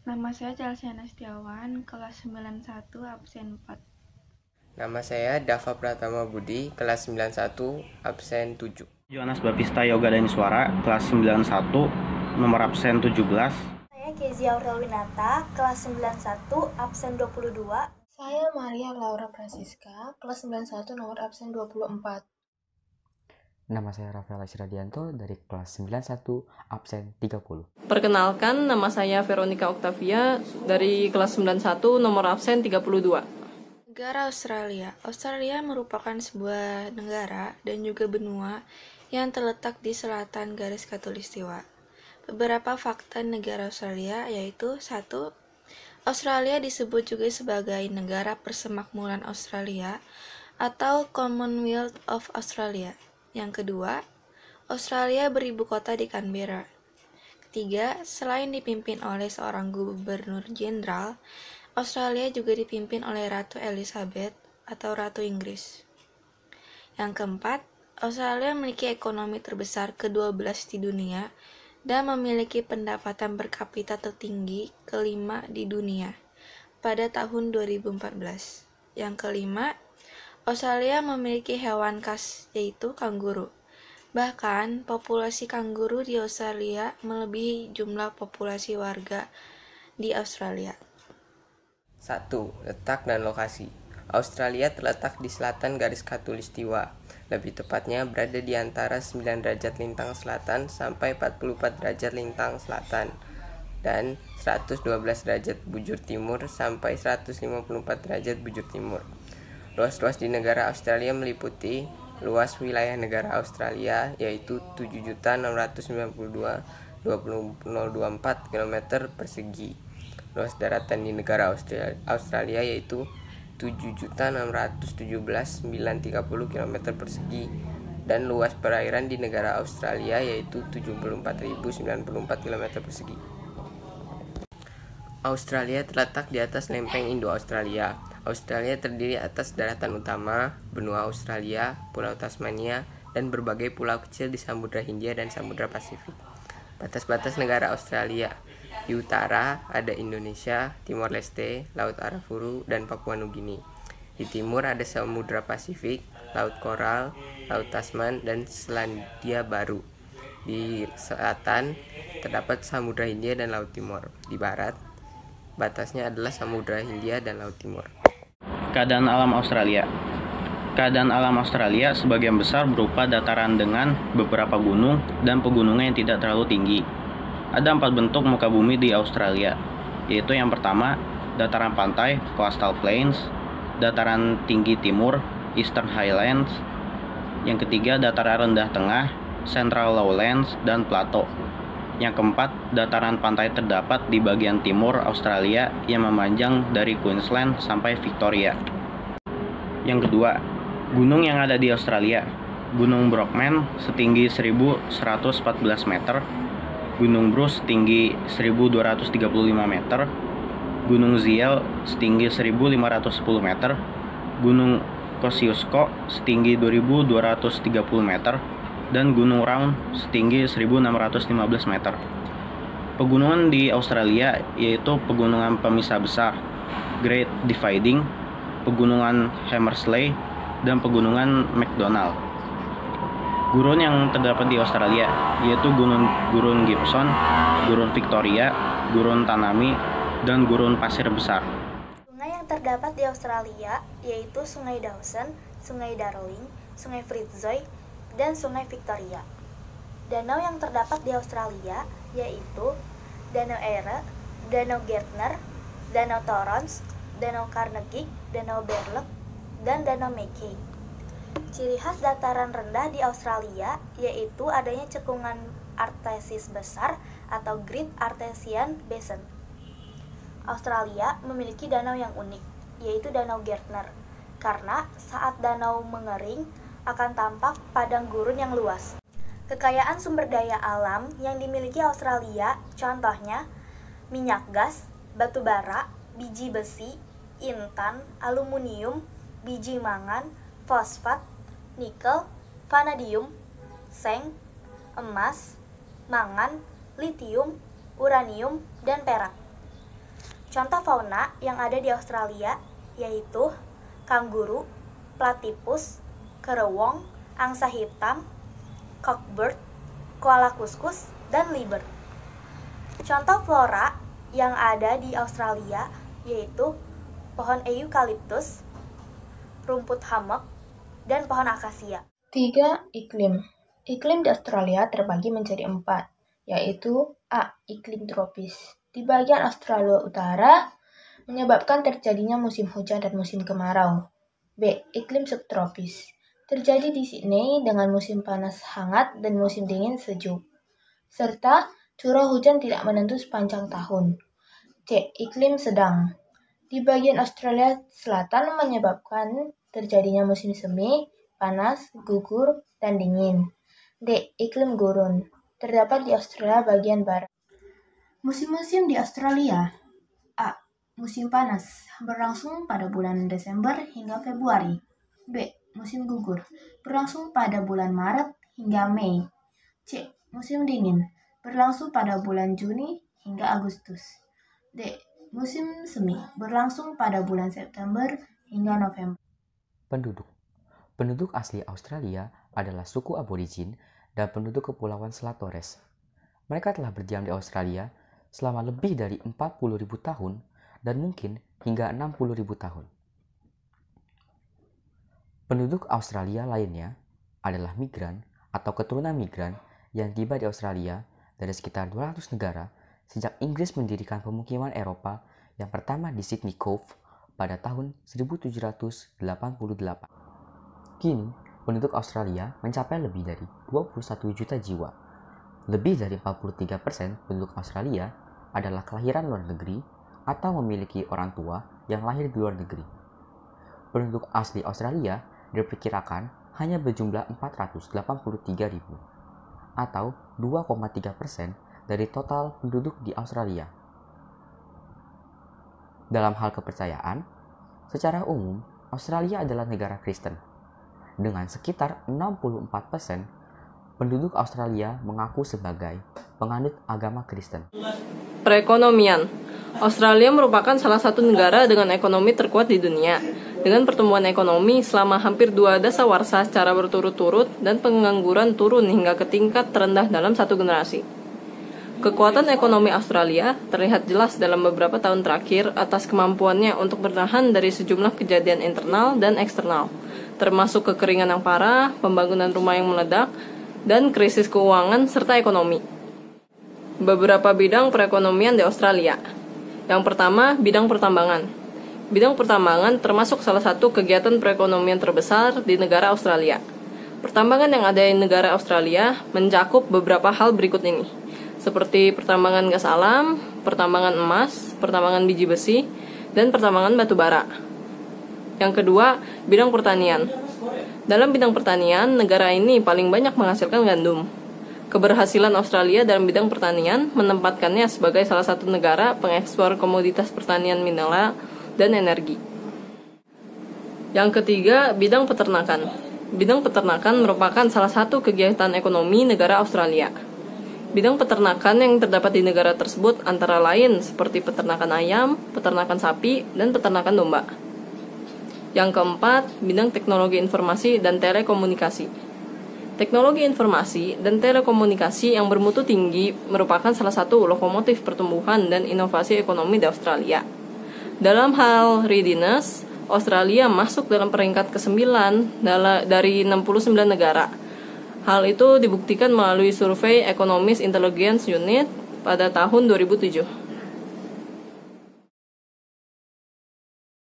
Nama saya Chelsea Anastiawan, kelas 91, absen 4. Nama saya Dava Pratama Budi, kelas 91, absen 7. Jonas Baptista Yoga Daniswara, kelas 91, nomor absen 17. Saya Kezia Aurelwinata, kelas 91, absen 22. Saya Maria Laura Francisca, kelas 91, nomor absen 24. Nama saya Rafael Ashradianto dari kelas 91, absen 30. Perkenalkan, nama saya Veronica Octavia dari kelas 91, nomor absen 32. Negara Australia. Australia merupakan sebuah negara dan juga benua yang terletak di selatan garis khatulistiwa. Beberapa fakta negara Australia yaitu 1. Australia disebut juga sebagai negara persemakmuran Australia atau Commonwealth of Australia. Yang kedua, Australia beribu kota di Canberra. Ketiga, selain dipimpin oleh seorang gubernur jenderal, Australia juga dipimpin oleh Ratu Elizabeth atau Ratu Inggris. Yang keempat, Australia memiliki ekonomi terbesar ke-12 di dunia dan memiliki pendapatan per kapita tertinggi kelima di dunia pada tahun 2014. Yang kelima, Australia memiliki hewan khas yaitu kanguru. Bahkan, populasi kanguru di Australia melebihi jumlah populasi warga di Australia. 1. Letak dan lokasi. Australia terletak di selatan garis khatulistiwa, lebih tepatnya berada di antara 9 derajat lintang selatan sampai 44 derajat lintang selatan dan 112 derajat bujur timur sampai 154 derajat bujur timur. Luas-luas di negara Australia meliputi luas wilayah negara Australia yaitu 7.692.2024 km persegi. Luas daratan di negara Australia yaitu 7.617.930 km persegi dan luas perairan di negara Australia yaitu 74.094 km persegi. Australia terletak di atas lempeng Indo-Australia. Australia terdiri atas daratan utama, benua Australia, Pulau Tasmania, dan berbagai pulau kecil di Samudra Hindia dan Samudra Pasifik. Batas-batas negara Australia. Di utara ada Indonesia, Timor Leste, Laut Arafuru, dan Papua Nugini. Di timur ada Samudra Pasifik, Laut Koral, Laut Tasman, dan Selandia Baru. Di selatan terdapat Samudra Hindia dan Laut Timur. Di barat, batasnya adalah Samudra Hindia dan Laut Timur. Keadaan alam Australia. Keadaan alam Australia sebagian besar berupa dataran dengan beberapa gunung dan pegunungan yang tidak terlalu tinggi. Ada 4 bentuk muka bumi di Australia, yaitu yang pertama, dataran pantai, coastal plains, dataran tinggi timur, eastern highlands, yang ketiga, dataran rendah tengah, central lowlands, dan plateau. Yang keempat, dataran pantai terdapat di bagian timur Australia yang memanjang dari Queensland sampai Victoria. Yang kedua, gunung yang ada di Australia. Gunung Brockman setinggi 1114 meter, Gunung Bruce setinggi 1235 meter, Gunung Ziel setinggi 1510 meter, Gunung Kosciuszko setinggi 2230 meter, dan Gunung Round setinggi 1615 meter. Pegunungan di Australia yaitu pegunungan pemisah besar, Great Dividing, pegunungan Hamersley, dan pegunungan McDonald. Gurun yang terdapat di Australia yaitu Gurun Gibson, Gurun Victoria, Gurun Tanami, dan Gurun Pasir Besar. Sungai yang terdapat di Australia yaitu Sungai Dawson, Sungai Darling, Sungai Fitzroy, dan Sungai Victoria. Danau yang terdapat di Australia yaitu Danau Erie, Danau Gardner, Danau Torrens, Danau Carnegie, Danau Berlek, dan Danau Mackay. Ciri khas dataran rendah di Australia yaitu adanya cekungan artesis besar atau Great Artesian Basin. Australia memiliki danau yang unik, yaitu Danau Gardner, karena saat danau mengering akan tampak padang gurun yang luas. Kekayaan sumber daya alam yang dimiliki Australia contohnya minyak gas, batu bara, biji besi, intan, aluminium, biji mangan, fosfat, nikel, vanadium, seng, emas, mangan, litium, uranium, dan perak. Contoh fauna yang ada di Australia yaitu kanguru, platypus, kerewong, angsa hitam, cockbird, koala kuskus, dan liber. Contoh flora yang ada di Australia yaitu pohon eukaliptus, rumput hammock, dan pohon akasia. 3. Iklim. Iklim di Australia terbagi menjadi 4, yaitu A. Iklim tropis. Di bagian Australia Utara menyebabkan terjadinya musim hujan dan musim kemarau. B. Iklim subtropis. Terjadi di Sydney dengan musim panas hangat dan musim dingin sejuk, serta curah hujan tidak menentu sepanjang tahun. C. Iklim sedang. Di bagian Australia Selatan menyebabkan terjadinya musim semi, panas, gugur, dan dingin. D. Iklim gurun. Terdapat di Australia bagian barat. Musim-musim di Australia. A. Musim panas, berlangsung pada bulan Desember hingga Februari. B. Musim gugur, berlangsung pada bulan Maret hingga Mei. C. Musim dingin, berlangsung pada bulan Juni hingga Agustus. D. Musim semi, berlangsung pada bulan September hingga November. Penduduk asli Australia adalah suku aborigin dan penduduk Kepulauan Selat Torres. Mereka telah berdiam di Australia selama lebih dari 40.000 tahun dan mungkin hingga 60.000 tahun. Penduduk Australia lainnya adalah migran atau keturunan migran yang tiba di Australia dari sekitar 200 negara sejak Inggris mendirikan pemukiman Eropa yang pertama di Sydney Cove pada tahun 1788. Kini, penduduk Australia mencapai lebih dari 21 juta jiwa. Lebih dari 43% penduduk Australia adalah kelahiran luar negeri atau memiliki orang tua yang lahir di luar negeri. Penduduk asli Australia diperkirakan hanya berjumlah 483.000 atau 2,3% dari total penduduk di Australia. Dalam hal kepercayaan, secara umum Australia adalah negara Kristen. Dengan sekitar 64% penduduk Australia mengaku sebagai penganut agama Kristen. Perekonomian. Australia merupakan salah satu negara dengan ekonomi terkuat di dunia, dengan pertumbuhan ekonomi selama hampir 2 dasawarsa secara berturut-turut dan pengangguran turun hingga ke tingkat terendah dalam satu generasi. Kekuatan ekonomi Australia terlihat jelas dalam beberapa tahun terakhir atas kemampuannya untuk bertahan dari sejumlah kejadian internal dan eksternal, termasuk kekeringan yang parah, pembangunan rumah yang meledak, dan krisis keuangan serta ekonomi. Beberapa bidang perekonomian di Australia. Yang pertama, bidang pertambangan. Bidang pertambangan termasuk salah satu kegiatan perekonomian terbesar di negara Australia. Pertambangan yang ada di negara Australia mencakup beberapa hal berikut ini, seperti pertambangan gas alam, pertambangan emas, pertambangan biji besi, dan pertambangan batu bara. Yang kedua, bidang pertanian. Dalam bidang pertanian, negara ini paling banyak menghasilkan gandum. Keberhasilan Australia dalam bidang pertanian menempatkannya sebagai salah satu negara pengekspor komoditas pertanian mineral dan energi. Yang ketiga, bidang peternakan. Bidang peternakan merupakan salah satu kegiatan ekonomi negara Australia. Bidang peternakan yang terdapat di negara tersebut antara lain seperti peternakan ayam, peternakan sapi, dan peternakan domba. Yang keempat, bidang teknologi informasi dan telekomunikasi. Teknologi informasi dan telekomunikasi yang bermutu tinggi merupakan salah satu lokomotif pertumbuhan dan inovasi ekonomi di Australia. Dalam hal readiness, Australia masuk dalam peringkat ke-9 dari 69 negara. Hal itu dibuktikan melalui survei Economist Intelligence Unit pada tahun 2007.